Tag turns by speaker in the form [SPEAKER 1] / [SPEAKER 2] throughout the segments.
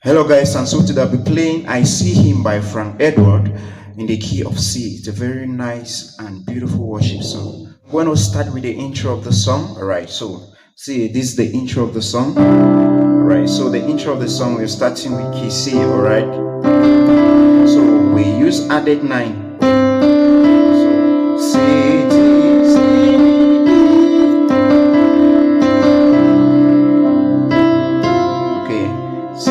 [SPEAKER 1] Hello guys, and so today I'll be playing I See Him by Frank Edward in the key of C. It's a very nice and beautiful worship song. We're going to start with the intro of the song. Alright, so see, this is the intro of the song. Alright, so the intro of the song, we're starting with key C. Alright, so we use added 9. So C, D, C. Okay, C.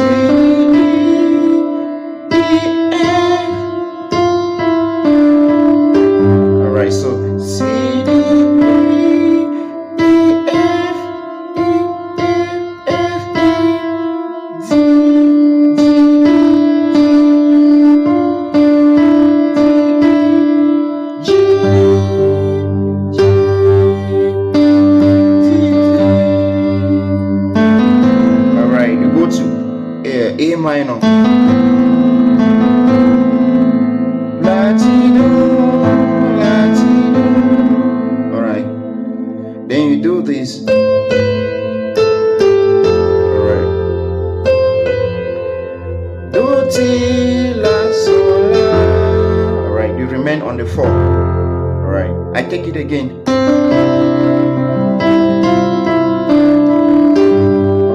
[SPEAKER 1] So C, D, E, F, G, Alright, you go to A minor. Then you do this. Alright. Do ti la sol la. Alright, you remain on the 4. Alright, I take it again.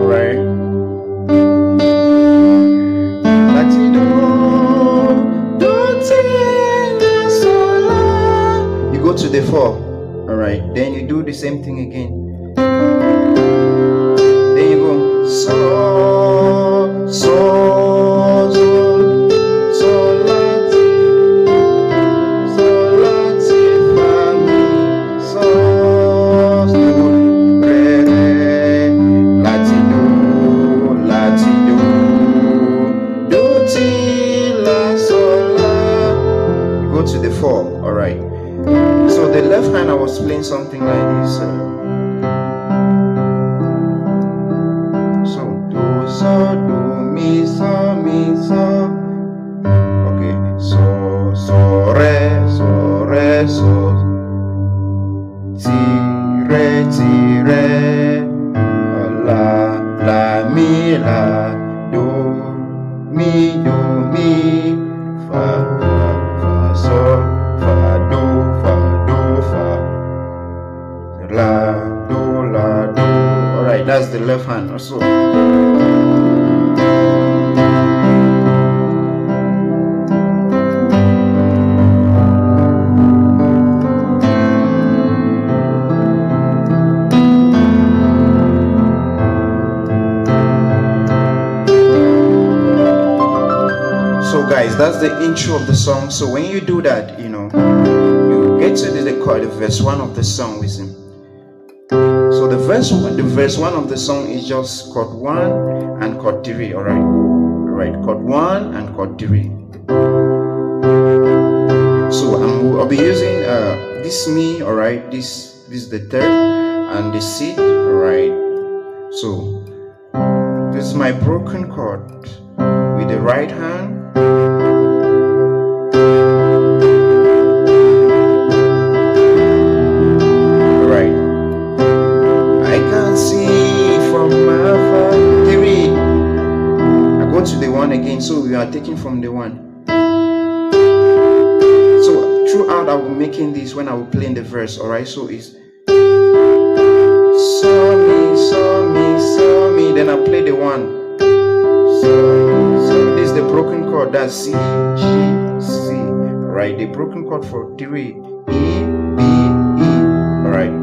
[SPEAKER 1] Alright. La ti do. Do ti la sol la. You go to the 4. Alright, then you do the same thing again. Then you go so, so, so, la, ti, fa, mi, so, re, la, do, ti, la, sol, la. You go to the 4, alright. So the left hand I was playing something like this. So do mi so. Okay, so re so ti re la mi do mi fa so. La do. Alright, that's the left hand also. So guys, that's the intro of the song. So when you do that, you get to the verse 1 of the song with him. So the verse 1 of the song is just chord 1 and chord 3. Alright, chord 1 and chord 3. So I'll be using this Mi. Alright, this is the third and the C. Alright, so this is my broken chord with the right hand. To the 1 again, so we are taking from the 1. So throughout I will be making this when I will play in the verse. Alright, so it's so mi, then I play the 1. So this is the broken chord, that's C, G, C. Alright, the broken chord for 3, E, B, E. Alright,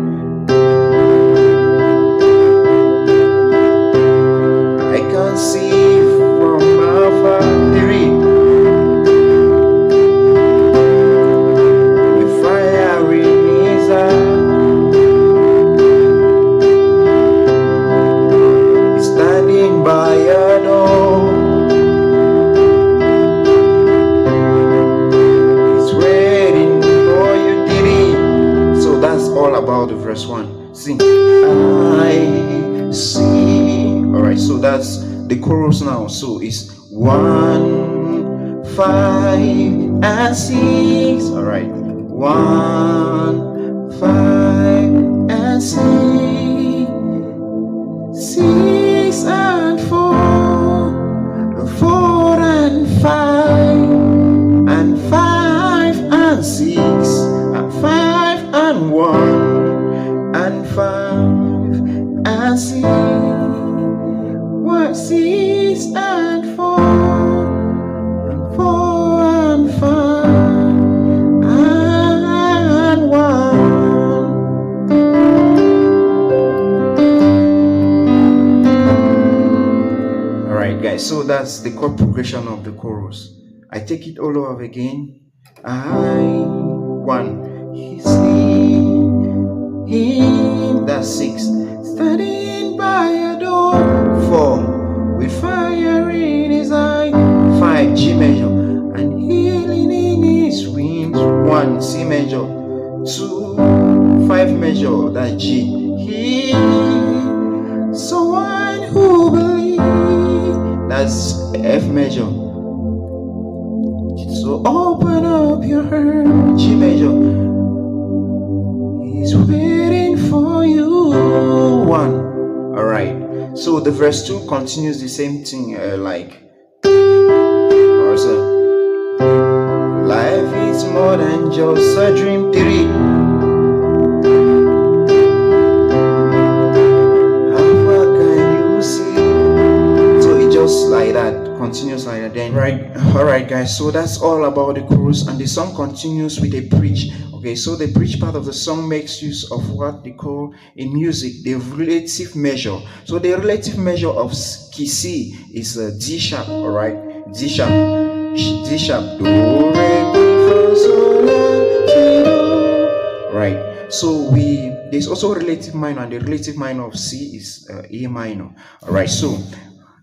[SPEAKER 1] I can see about the verse 1. Sing I see. Alright, so that's the chorus now. So it's 1, 5 and 6. Alright, 1, 5 and 6, 6 and 4, 3s and 4 and 4 and 5 and 1. Alright guys, so that's the chord progression of the chorus. I take it all over again. I 1, he sleep, him, that's 6, standing by a door. 4, with fire in his eye. 5, G major, and healing in his wings. 1, C major. 2, 5 major, that's G. He, someone who believes, that's F major. So open up your heart, G major. He's waiting for you. 1. Alright. So the verse 2 continues the same thing, like also, life is more than just a dream. 3. How far can you see? So it just like that. Continues like that. Then alright guys, so that's all about the chorus, and the song continues with a bridge. Okay, so the bridge part of the song makes use of what they call in music the relative measure. So the relative measure of key C is D sharp. Alright, D sharp, D sharp, do, re, mi, fa, sol, la, ti, do. Right, so there's also relative minor, and the relative minor of C is A minor. Alright, so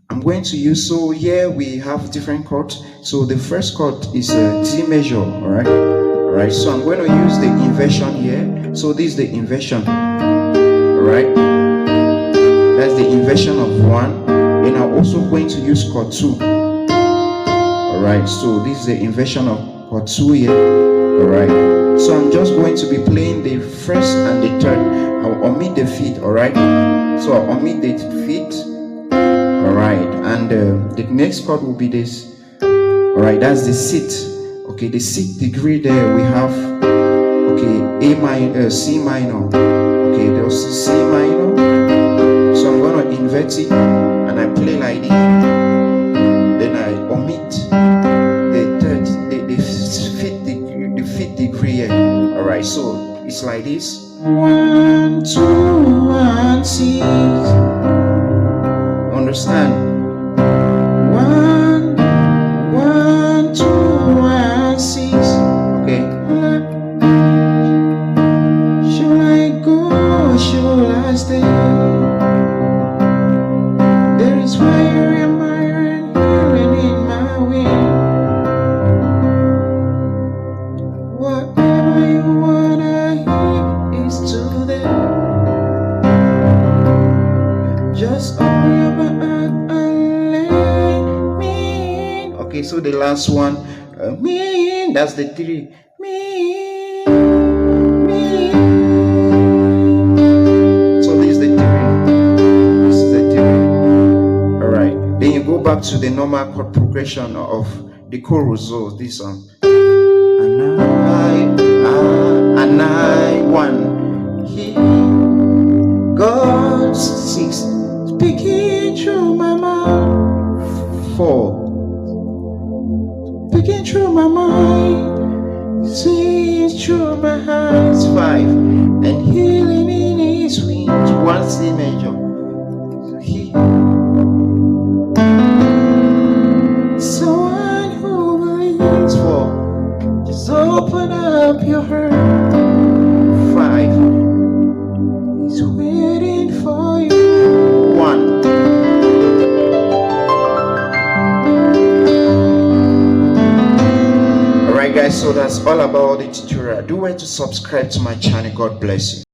[SPEAKER 1] I'm going to use, so here we have different chords. So the first chord is D major. Alright, so I'm going to use the inversion here. So this is the inversion. Alright, that's the inversion of 1. Then I'm also going to use chord 2. Alright, so this is the inversion of chord 2 here. Alright, so I'm just going to be playing the first and the third. I'll omit the fifth. Alright, so I'll omit the fifth. Alright, and the next chord will be this. Alright, that's the sixth. Okay, the 6th degree there we have, okay, A minor, C minor. Okay, there's C minor. So I'm gonna invert it and I play like this. Then I omit the fifth degree here. Alright, so it's like this. 1, 2, and 6. Understand? 1, 2, and 6. Okay. Should I go or should I stay? There is fire in my hand, healing in my wind. Whatever you wanna hear is to them. Just open your heart and let me in. Okay, so the last one, me, that's the 3. Me. So this is the 3. This is the 3. Alright, then you go back to the normal chord progression of the chorus. So this one. And I 1. He, God 6. Speaking through my mouth. 4. Speaking through my mind, seeing through my eyes. 5, and healing in his wings. 1, C major. He, someone who believes. 4, just open up your heart. 5, he's waiting for you. 1. Guys, so that's all about the tutorial. Do want to subscribe to my channel. God bless you.